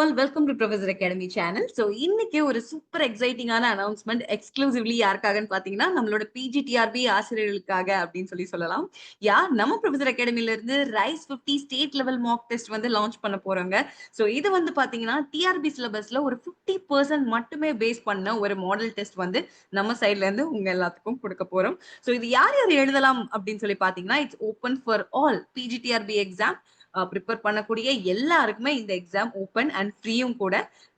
all, welcome to Professor Academy channel. So, இன்னைக்கு ஒரு super எக்ஸைட்டிங்கான announcement exclusively யாருக்காகன்னு பாத்தீங்கன்னா நம்மளோட பிஜிடிஆர்பி ஆசிரியர்களுக்காக அப்படின்னு சொல்லலாம். நம்ம ப்ரொஃபசர் அகாடமில இருந்து rice 50 state level mock test வந்து லான்ச் பண்ண போறாங்க. ஸோ இது வந்து பாத்தீங்கன்னா டிஆர்பி சிலபஸ்ல ஒரு 50% மட்டுமே பேஸ் பண்ண ஒரு மாடல் டெஸ்ட் வந்து நம்ம சைட்ல இருந்து உங்க எல்லாத்துக்கும் கொடுக்க போறோம். ஸோ இது யார் யார் எழுதலாம் அப்படின்னு சொல்லி பாத்தீங்கன்னா it's open for all PGTRB exam prepare பண்ணக்கூடிய எல்லாருக்குமே இந்த எக்ஸாம் ஓப்பன் அண்ட் ஃப்ரீயும் கூட.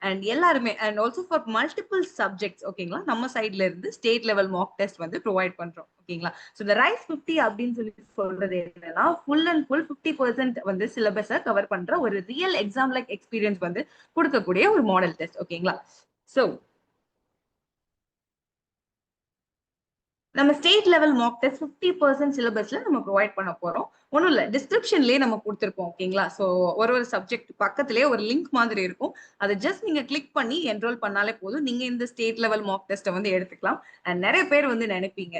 அண்ட் எல்லாருமே and also for multiple subjects ஓகேங்களா, நம்ம சைட்ல இருந்து ஸ்டேட் லெவல் மாக் டெஸ்ட் வந்து ப்ரொவைட் பண்றோம் ஓகேங்களா. ஸோ இந்த ரைஸ் 50 அப்படின்னு சொல்லி சொல்றது என்னன்னா ஃபுல் அண்ட் ஃபுல் 50% வந்து சிலபஸை கவர் பண்ற ஒரு ரியல் எக்ஸாம் லைக் எக்ஸ்பீரியன்ஸ் வந்து கொடுக்கக்கூடிய ஒரு மாடல் டெஸ்ட் ஓகேங்களா. ஸோ நம்ம ஸ்டேட் லெவல் மாக் டெஸ்ட் 50% சிலபஸ்ல நம்ம ப்ரொவைட் பண்ண போறோம். ஒன்றும் இல்லை, டிஸ்கிரிப்ஷன்லேயே நம்ம கொடுத்துருப்போம் ஓகேங்களா. ஸோ ஒரு சப்ஜெக்ட் பக்கத்திலேயே ஒரு லிங்க் மாதிரி இருக்கும். அதை ஜஸ்ட் நீங்க கிளிக் பண்ணி என்ரோல் பண்ணாலே போதும், நீங்க இந்த ஸ்டேட் லெவல் மாக் டெஸ்ட்டை வந்து எடுத்துக்கலாம். அண்ட் நிறைய பேர் வந்து நினைப்பீங்க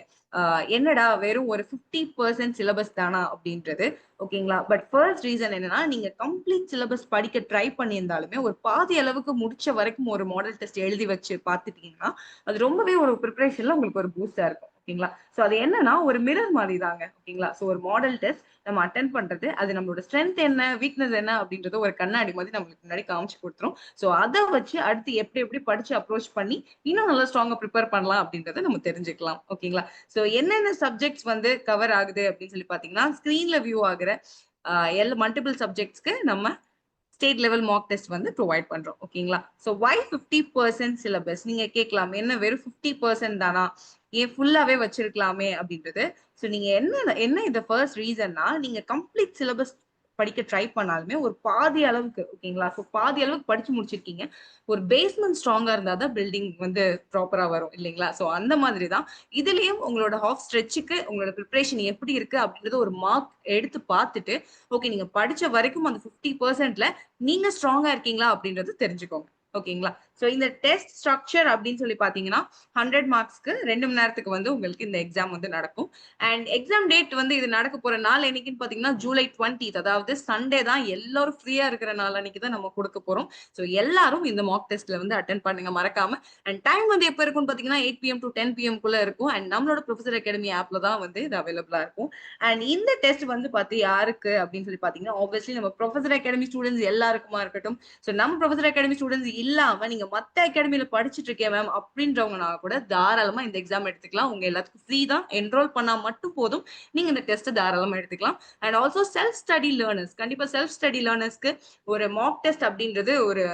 என்னடா வெறும் ஒரு 50% சிலபஸ் தானா அப்படின்றது ஓகேங்களா. பட் ஃபர்ஸ்ட் ரீசன் என்னன்னா, நீங்க கம்ப்ளீட் சிலபஸ் படிக்க ட்ரை பண்ணியிருந்தாலுமே ஒரு பாதி அளவுக்கு முடிச்ச வரைக்கும் ஒரு மாடல் டெஸ்ட் எழுதி வச்சு பார்த்துட்டீங்கன்னா அது ரொம்பவே ஒரு ப்ரிப்பரேஷன்ல உங்களுக்கு ஒரு பூஸ்டா இருக்கும் ஓகேங்களா. சோ அது என்னன்னா ஒரு மிரர் மாதிரி தாங்க ஓகேங்களா. சோ ஒரு மாடல் டெஸ்ட் நம்ம அட்டென்ட் பண்றது அது நம்மளோட ஸ்ட்ரென்த் என்ன வீக்னஸ் என்ன அப்படின்றது ஒரு கண்ணாடி மாதிரி நம்மளுக்கு முன்னாடி காமிச்சு கொடுத்துரும். சோ அதை வச்சு அடுத்து எப்படி படிச்சு அப்ரோச் பண்ணி இன்னும் நல்லா ஸ்ட்ராங்கா ப்ரிப்பேர் பண்ணலாம் அப்படின்றத நம்ம தெரிஞ்சுக்கலாம் ஓகேங்களா. சோ என்னென்ன சப்ஜெக்ட்ஸ் வந்து கவர் ஆகுது அப்படின்னு சொல்லி பாத்தீங்கன்னா ஸ்கிரீன்ல வியூ ஆகுற எல்லா மல்டிபிள் சப்ஜெக்ட்ஸ்க்கு நம்ம ஸ்டேட் லெவல் மாக் டெஸ்ட் வந்து ப்ரொவைட் பண்றோம் ஓகேங்களா. ஸோ வை 50% சிலபஸ் நீங்க கேட்கலாம், என்ன வெறும் 50% தானா, ஏன் ஃபுல்லாவே வச்சிருக்கலாமே அப்படின்றது. ஸோ நீங்க என்ன இந்த ஃபர்ஸ்ட் ரீசன்னா, நீங்க கம்ப்ளீட் சிலபஸ் படிக்க ட்ரை பண்ணாலுமே ஒரு பாதி அளவுக்கு ஓகேங்களா. ஸோ பாதி அளவுக்கு படிச்சு முடிச்சிருக்கீங்க. ஒரு பேஸ்மெண்ட் ஸ்ட்ராங்கா இருந்தாதான் பில்டிங் வந்து ப்ராப்பரா வரும் இல்லைங்களா. ஸோ அந்த மாதிரி தான் இதுலயும் உங்களோட ஹாஃப் ஸ்ட்ரெச்சுக்கு உங்களோட ப்ரிப்பரேஷன் எப்படி இருக்கு அப்படின்றது ஒரு மார்க் எடுத்து பார்த்துட்டு ஓகே நீங்க படிச்ச வரைக்கும் அந்த 50%ல நீங்க ஸ்ட்ராங்கா இருக்கீங்களா அப்படின்றது தெரிஞ்சுக்கோங்க ஓகேங்களா. சோ இந்த டெஸ்ட் ஸ்ட்ரக்சர் அப்படின்னு சொல்லி பாத்தீங்கன்னா 100 மார்க்ஸ்க்கு 2 மணி நேரத்துக்கு வந்து உங்களுக்கு இந்த எக்ஸாம் வந்து நடக்கும். அண்ட் எக்ஸாம் டேட் வந்து இது நடக்க போற நாள் என்னைக்குன்னு பாத்தீங்கன்னா ஜூலை 20, அதாவது சண்டே தான். எல்லாரும் ஃப்ரீயா இருக்கிற நாள் அன்னைக்கு தான் நம்ம கொடுக்க போறோம். சோ எல்லாரும் இந்த மாக் டெஸ்ட்ல வந்து அட்டென்ட் பண்ணுங்க மறக்காம. அண்ட் டைம் வந்து எப்ப இருக்கும்னு பாத்தீங்கன்னா 8 PM to 10 PM குள்ள இருக்கும். அண்ட் நம்மளோட ப்ரொஃபசர் அகாடமி ஆப்ல தான் வந்து இது அவைலபிளா இருக்கும். அண்ட் இந்த டெஸ்ட் வந்து பார்த்து யாருக்கு அப்படின்னு சொல்லி பாத்தீங்கன்னா ஆப்வியஸ்லி நம்ம ப்ரொஃபசர் அகாடமி ஸ்டூடெண்ட்ஸ் எல்லாருக்குமா இருக்கட்டும். ஸோ நம்ம ப்ரொஃபசர் அகாடமி ஸ்டூடெண்ட்ஸ் இல்லாம நீங்க மத்த அகாடமியில படிச்சுட்டு இருக்கேன் மேம் அப்படின்றவங்கன்னா கூட தாராளமா இந்த எக்ஸாம் எடுத்துக்கலாம். உங்க எல்லாத்துக்கும் ஃப்ரீ தான், என்ரோல் பண்ணா மட்டும் போதும், நீங்க இந்த டெஸ்ட் தாராளமா எடுத்துக்கலாம். And also self study learners, கண்டிப்பா செல்ஃப் ஸ்டடி லேர்னர்ஸ்க்கு ஒரு மாக் டெஸ்ட் அப்படின்றது ஒரு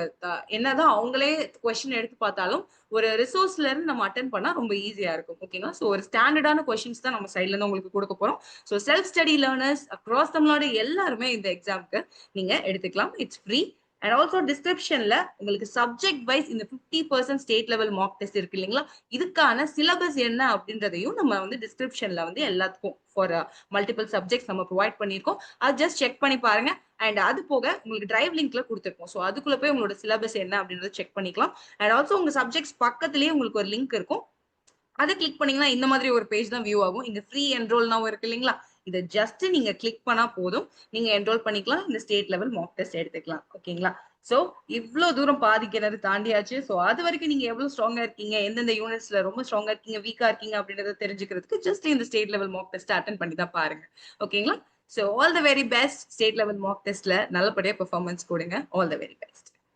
என்னதான் அவங்களே கொஸ்டின் எடுத்து பார்த்தாலும் ஒரு ரிசோர்ஸ்ல இருந்து நம்ம அட்டென்ட் பண்ணா ரொம்ப ஈஸியா இருக்கும் ஓகேங்களா. ஸோ ஒரு ஸ்டாண்டர்டான கொஸ்டின்ஸ் தான் நம்ம சைட்ல இருந்து உங்களுக்கு கொடுக்க போறோம். So self study learners across Tamil Nadu எல்லாருமே இந்த எக்ஸாம்க்கு நீங்க எடுத்துக்கலாம். It's free. அண்ட் ஆல்சோ டிஸ்கிரிப்ஷன்ல உங்களுக்கு சப்ஜெக்ட் வைஸ் இந்த 50% ஸ்டேட் லெவல் மாக் டெஸ்ட் இருக்கு இல்லைங்களா, இதுக்கான சிலபஸ் என்ன அப்படின்றதையும் நம்ம வந்து டிஸ்கிரிப்ஷன்ல வந்து எல்லாத்துக்கும் ஃபார் மல்டிபிள் சப்ஜெக்ட்ஸ் நம்ம ப்ரொவைட் பண்ணியிருக்கோம். அது ஜஸ்ட் செக் பண்ணி பாருங்க. அண்ட் அது போக உங்களுக்கு டிரைவ் லிங்க்ல கொடுத்துருக்கோம். ஸோ அதுக்குள்ள போய் உங்களோட சிலபஸ் என்ன அப்படின்றத செக் பண்ணிக்கலாம். அண்ட் ஆல்சோ உங்க சப்ஜெக்ட்ஸ் பக்கத்துலயே உங்களுக்கு ஒரு லிங்க் இருக்கும். அதை கிளிக் பண்ணீங்கன்னா இந்த மாதிரி ஒரு பேஜ் தான் வியூ ஆகும். இங்க ஃப்ரீ என்ரோல் now இருக்கு இல்லைங்களா, இதை ஜஸ்ட் நீங்க கிளிக் பண்ணா போதும், நீங்க என்ரோல் பண்ணிக்கலாம், இந்த ஸ்டேட் லெவல் மாக் டெஸ்ட் எடுத்துக்கலாம் ஓகேங்களா. சோ இவ்வளவு தூரம் பாதி கிணறு தாண்டியாச்சு. சோ அது வரைக்கும் நீங்க எவ்வளவு ஸ்ட்ராங்கா இருக்கீங்க, எந்தெந்த யூனிட்ஸ்ல ரொம்ப ஸ்ட்ராங்கா இருக்கீங்க, வீக்கா இருக்கீங்க அப்படின்றத தெரிஞ்சுக்கிறதுக்கு ஜஸ்ட் இந்த state level mock test attend பண்ணி தான் பாருங்க ஓகேங்களா. So all the very best. State level mock டெஸ்ட்ல நல்லபடியா பெர்ஃபார்மன்ஸ் கொடுங்க. All the very best.